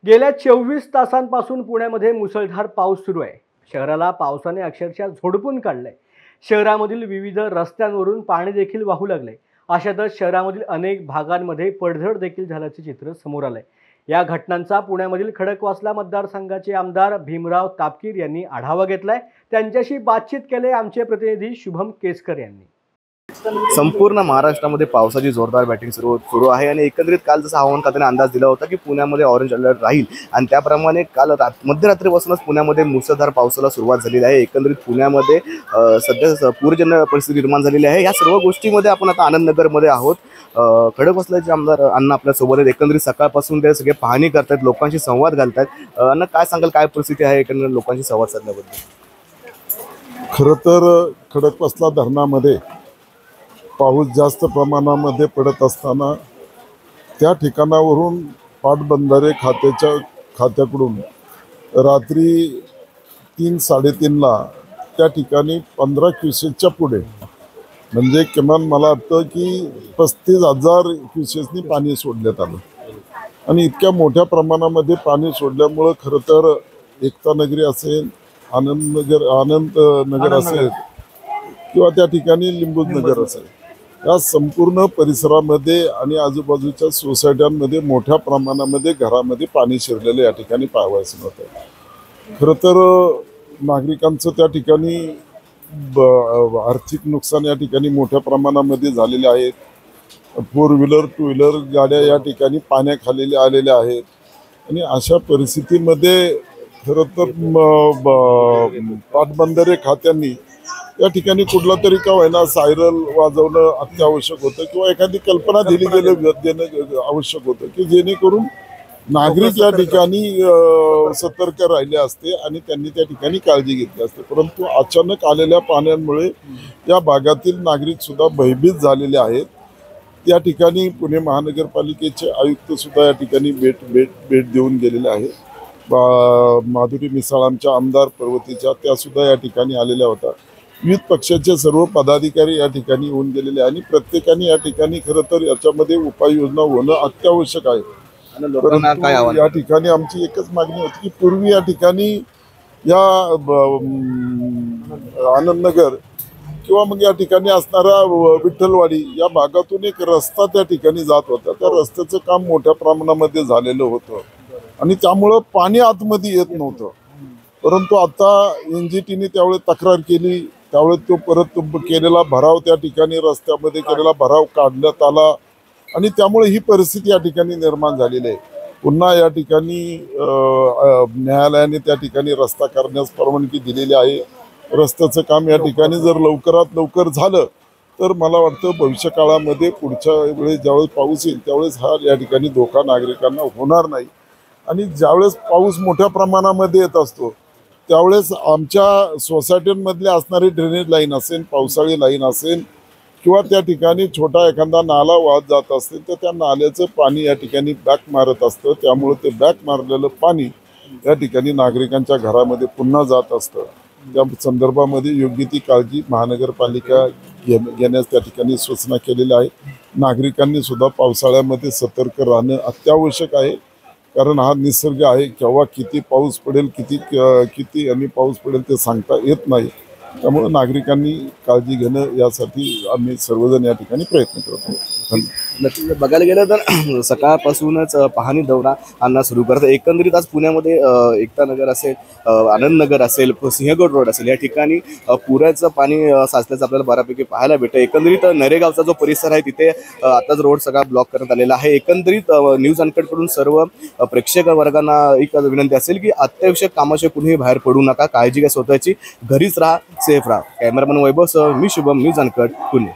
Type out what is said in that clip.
गेल्या 24 तासांपासून पुण्यामध्ये मुसळधार पाऊस सुरू आहे। शहराला पावसाने अक्षरशः झोडपून काढलंय। शहरामधील विविध रस्त्यांवरून पाणी देखील वाहू लागले। अशातच शहरामधील अनेक भागांमध्ये पडझड देखील झाल्याचे चित्र समोर आलंय। या घटनांचा पुण्यामधील खडकवासला मतदारसंघाचे आमदार भीमराव तापकीर यांनी आढावा घेतलाय। त्यांच्याशी बातचीत केले आमचे प्रतिनिधी शुभम केसकर यांनी। संपूर्ण महाराष्ट्रामध्ये पावसाची जोरदार बॅटिंग सुरू आहे आणि एकंदरीत काल जसा हवामान खात्याने अंदाज दिला होता की पुण्यामध्ये ऑरेंज अलर्ट राहील आणि त्याप्रमाणे काल मध्यरात्रीपासूनच पुण्यामध्ये मुसळधार पावसाला सुरुवात झालेली आहे। एकंदरीत पुण्यामध्ये सध्या पूरजन्य परिस्थिती निर्माण झालेली आहे। या सर्व गोष्टींमध्ये आपण आता आनंदनगरमध्ये आहोत। खडकवासल्याचे आमदार अण्णा आपल्या सोबत आहेत। एकंदरीत सकाळपासून ते सगळे पाहणी करतात, लोकांशी संवाद घालतात। अण्णा, काय सांगाल, काय परिस्थिती आहे एकंदरीत लोकांशी संवाद साधण्याबद्दल? खरं तर खडकवासला धरणामध्ये पाऊस जास्त प्रमाणामध्ये पडत असताना त्या ठिकाणावरून पाटबंधारे खात्याकडून रात्री 3-3:30ला त्या ठिकाणी 15 क्युसेसच्या पुढे, म्हणजे किमान मला वाटतं की 35,000 क्युसेसनी पाणी सोडण्यात आलं। आणि इतक्या मोठ्या प्रमाणामध्ये पाणी सोडल्यामुळं खरं तर एकता नगरी असेल, आनंद नगर असेल किंवा त्या ठिकाणी लिंबूज नगर असेल, या संपूर्ण परिसरामध्ये आणि आजूबाजूच्या सोसायट्यांमध्ये मोठ्या प्रमाणामध्ये घरामध्ये पाणी शिरलेलं या ठिकाणी पाहावयास मिळतं। खरं तर नागरिकांचं त्या ठिकाणी आर्थिक नुकसान या ठिकाणी मोठ्या प्रमाणामध्ये झालेले आहेत। 4 व्हीलर 2 व्हीलर गाड्या या ठिकाणी पाण्याखाली आलेल्या आहेत। आणि अशा परिस्थितीमध्ये खरं तर पाटबंधारे खात्यांनी या ठिकाणी कुठला तरी का होईना सायरल वाजवणं अत्यावश्यक होतं किंवा एखादी कल्पना दिली देणं आवश्यक होतं की जेणेकरून नागरिक या ठिकाणी सतर्क राहिले असते आणि त्यांनी त्या ठिकाणी काळजी घेतली असते। परंतु अचानक आलेल्या पाण्यामुळे या भागातील नागरिक सुद्धा भयभीत झालेले आहेत। या ठिकाणी पुणे महानगरपालिकेचे आयुक्त सुद्धा या ठिकाणी भेट देऊन गेलेले आहेत। माधुरी मिसाळ आमच्या आमदार पर्वतीच्या त्या सुद्धा या ठिकाणी आलेल्या होत्या। विविध पक्षाचे सर्व पदाधिकारी या ठिकाणी येऊन गेलेले आणि प्रत्येकाने या ठिकाणी खरं तर याच्यामध्ये उपाययोजना होणं अत्यावश्यक आहे। या ठिकाणी आमची एकच मागणी होती की पूर्वी या ठिकाणी या आनंदनगर किंवा मग या ठिकाणी असणारा विठ्ठलवाडी या भागातून एक रस्ता त्या ठिकाणी जात होता। त्या रस्त्याचं काम मोठ्या प्रमाणामध्ये झालेलं होतं आणि त्यामुळं पाणी आतमध्ये येत नव्हतं। परंतु आता NGTने त्यावेळेस तक्रार केली, त्यावेळेस तो परत केलेला भराव, त्या ठिकाणी रस्त्यामध्ये केलेला भराव काढण्यात आला आणि त्यामुळे ही परिस्थिती या ठिकाणी निर्माण झालेली आहे। पुन्हा या ठिकाणी न्यायालयाने त्या ठिकाणी रस्ता करण्यास परवानगी दिलेली आहे। रस्त्याचं काम या ठिकाणी जर लवकरात लवकर झालं तर मला वाटतं भविष्य काळामध्ये पुढच्या वेळेस ज्यावेळेस पाऊस येईल त्यावेळेस हा या ठिकाणी धोका नागरिकांना होणार नाही। आणि ज्यावेळेस पाऊस मोठ्या प्रमाणामध्ये येत असतो त्यावेळेस आमच्या सोसायट्यांमधले असणारी ड्रेनेज लाईन असेल, पावसाळी लाईन असेल किंवा त्या ठिकाणी छोटा एखादा नाला वाहत जात असेल तर त्या नाल्याचं पाणी या ठिकाणी बॅक मारत असतं। त्यामुळे ते बॅक मारलेलं पाणी या ठिकाणी नागरिकांच्या घरामध्ये पुन्हा जात असतं। त्या संदर्भामध्ये योग्य ती काळजी महानगरपालिका घेण्यास त्या ठिकाणी सूचना केलेल्या आहेत। नागरिकांनी सुद्धा पावसाळ्यामध्ये सतर्क राहणं अत्यावश्यक आहे, कारण हा निसर्ग आहे। केव्हा किती पाऊस पडेल, किती आणि पाऊस पडेल ते सांगता येत नाही। त्यामुळे नागरिकांनी काळजी घेणं यासाठी आम्ही सर्वजण या ठिकाणी प्रयत्न करत आहोत। नक्कीच बघायला गेलं तर सकाळपासूनच पाहणी दौरा आणणं सुरू करतात। एकंदरीत आज पुण्यामध्ये एकता नगर असेल, आनंद नगर असेल, सिंहगड रोड असेल, या ठिकाणी पुराचं पाणी साचल्याचं आपल्याला बऱ्यापैकी पाहायला भेटतं। एकंदरीत नरेगावचा जो परिसर आहे तिथे आताच रोड सगळा ब्लॉक करण्यात आलेला आहे। एकंदरीत न्यूज अनकटकडून सर्व प्रेक्षक वर्गांना एक विनंती असेल की अत्यावश्यक कामाशिवाय कुणीही बाहेर पडू नका, काळजी घ्या स्वतःची, घरीच राहा, सेफ राहा। कॅमेरामन वैभव सह मी शुभम, न्यूज अनकट, पुणे।